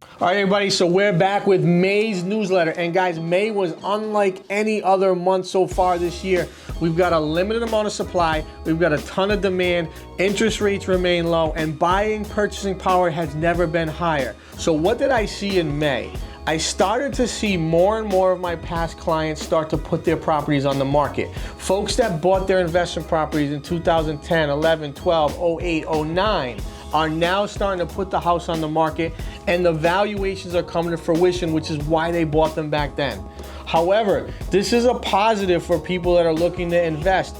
All right, everybody, so we're back with May's newsletter. And guys, May was unlike any other month so far this year. We've got a limited amount of supply, we've got a ton of demand, interest rates remain low, and buying purchasing power has never been higher. So what did I see in May? I started to see more and more of my past clients start to put their properties on the market. Folks that bought their investment properties in 2010, 11, 12, 08, 09 are now starting to put the house on the market, and the valuations are coming to fruition, which is why they bought them back then. However, this is a positive for people that are looking to invest.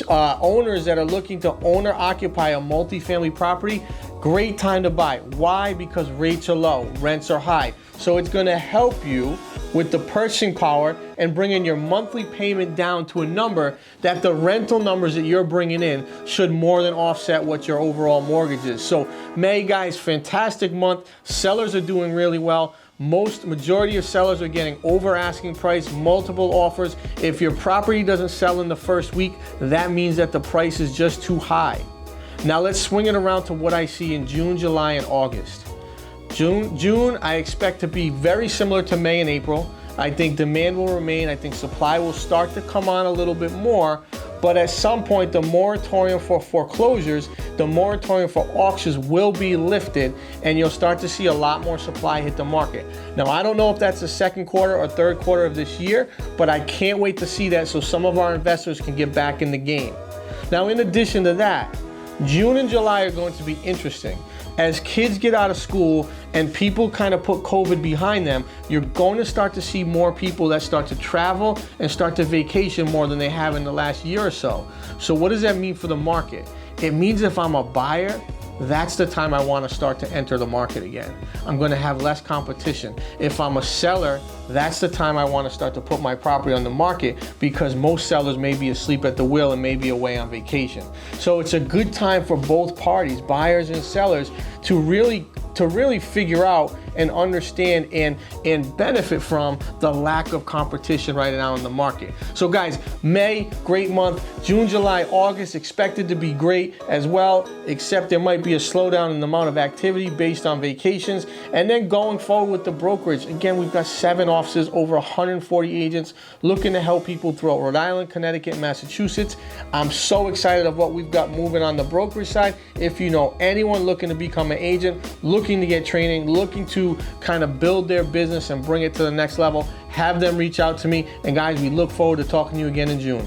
Owners that are looking to own or occupy a multifamily property, great time to buy. Why? Because rates are low, rents are high. So it's going to help you with the purchasing power and bringing your monthly payment down to a number that the rental numbers that you're bringing in should more than offset what your overall mortgage is. So May, guys, fantastic month. Sellers are doing really well. Majority of sellers are getting over asking price, multiple offers. If your property doesn't sell in the first week, that means that the price is just too high. Now let's swing it around to what I see in June, July, and August. June, I expect to be very similar to May and April. I think demand will remain. I think supply will start to come on a little bit more. But at some point, the moratorium for foreclosures, the moratorium for auctions will be lifted, and you'll start to see a lot more supply hit the market. Now, I don't know if that's the second quarter or third quarter of this year, but I can't wait to see that so some of our investors can get back in the game. Now, in addition to that, June and July are going to be interesting. As kids get out of school and people kind of put COVID behind them, you're going to start to see more people that start to travel and start to vacation more than they have in the last year or so. So what does that mean for the market? It means if I'm a buyer, that's the time I want to start to enter the market again. I'm going to have less competition. If I'm a seller, that's the time I want to start to put my property on the market, because most sellers may be asleep at the wheel and may be away on vacation. So it's a good time for both parties, buyers and sellers, to really figure out and understand and benefit from the lack of competition right now in the market. So guys, May, great month. June, July, August, expected to be great as well, except there might be a slowdown in the amount of activity based on vacations. And then going forward with the brokerage, again, we've got 7 offices, over 140 agents looking to help people throughout Rhode Island, Connecticut, and Massachusetts. I'm so excited of what we've got moving on the brokerage side. If you know anyone looking to become an agent, looking to get training, looking to kind of build their business and bring it to the next level, have them reach out to me. And guys, we look forward to talking to you again in June.